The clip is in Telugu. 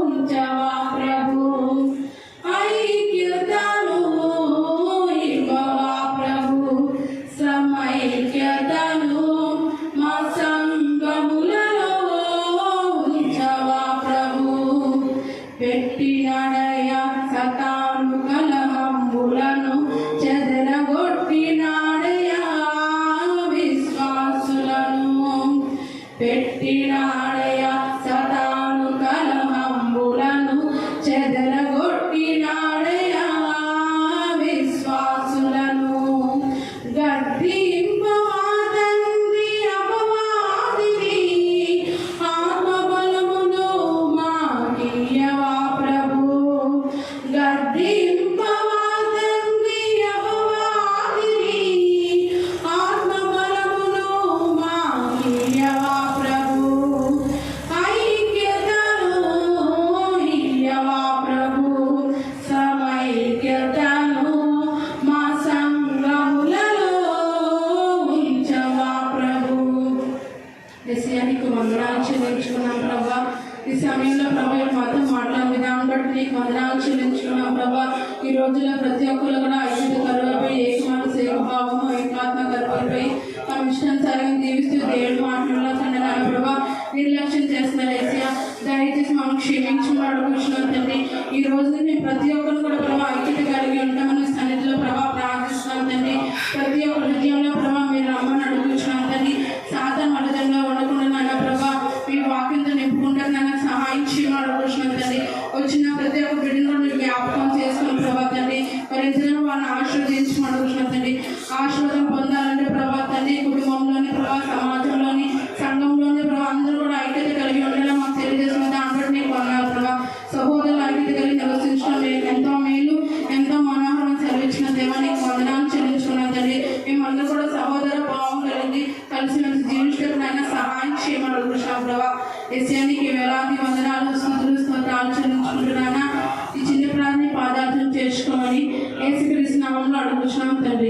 ఉంచవా ప్రభు, ఐక్యతను ఇవ్వవా ప్రభు, సమైక్యతను మా సంఘములలో ఉంచవా ప్రభు. పెట్టినాడయ్యా సతాను కలహంబులను, చెదరగొట్టినాడయ్యా విశ్వాసులను. పెట్టినాడయ్యా సతాను కలహంబులను, చెదరగొట్టినాడయ్యా విశ్వాసులను. గద్దింపవా తండ్రి అపవాదిని, ఆత్మబలమును మాకియ్యవా ప్రభు. గద్దింపవా తండ్రి అపవాదిని, ఆత్మబలమును మాకియ్యవా ప్రభు. ఐక్యతను ఇయ్యవా ప్రభు, సమైక్యతను మా సంఘములలో ఉంచవా ప్రభు. విషయానికి వందనాలు చెల్లించుకున్నాం ప్రభా. ఈ సమయంలో ప్రభు మాతో మాట్లాడిన విధానం బట్టి నీకు వందనాలు చెల్లించుకున్నాం ప్రభా. ఈ రోజుల్లో ప్రతి ఒక్కరు కూడా ఐక్యత కరువైపోయి ఏకమానస ఏకభావము ఏకాత్మ కరువైపోయి తమ ఇష్టానుసారంగా జీవిస్తూ దేవుడు మాటలలో తండ్రి ప్రభా నిర్లక్ష్యం చేస్తున్నారు. ఏసయ్యా దయచేసి మమ్మల్ని క్షమించమని అడుగుతున్నాం తండ్రి. ఈ రోజు మేము ప్రతి ఒక్కరు కూడా ప్రభా ఐక్యత కలిగి ఉంటామని సన్నిధిలో ప్రభా ప్రార్థిస్తున్నాం తండ్రి. ప్రతి ఒక్క హృదయంలో ప్రభా మీరు రమ్మని అడుగుతున్నాం తండ్రి. సాధారణ మడదంగా ఉండకుండా నాన్న ప్రభా మీ వాక్యంతో నింపుకుంటే నాన్న సహాయం చేయమని అడుగుతున్నాం తండ్రి. వచ్చిన ప్రతి ఒక్క బిడ్డను కూడా మీరు జ్ఞాపకం చేసుకుని ప్రభా తండ్రి. మరి ఇంతలో వాళ్ళని ఆశీర్వదించమని అడుగుతున్నాం తండ్రి. ఆశీర్వాదం పొందాలంటే ప్రభా తండ్రి కుటుంబంలోని ప్రభా సమాజంలోని సంఘంలోని ప్రభా అందరూ కూడా ఐక్యత కలిగి ఉండేలా మాకు తెలియజేసిన దాన్ని బట్టి నీకు వందనాలు ప్రభా. సహోదరులు ఐక్యత కలిగి నివసించడం ఎంతో మేలు ఎంతో మనోహరం సెలవిచ్చిన దేవానికి వందనాలు చెల్లించుకున్నాం తండ్రి. మేమందరూ కూడా సహోదర భావం కలిగి కలిసిమెలిసి జీవించడానికి సహాయం చేయమని అడుగుతున్నాం ప్రభా. విషయానికి వేలాది వందనాలు స్తుతులు స్తోత్రాలు చెల్లించుకుంటున్నానా. ఈ చిన్న ప్రాణి పాదార్థం చేసుకోమని యేసుక్రీస్తు నామములో అడుగుతున్నాం తండ్రి.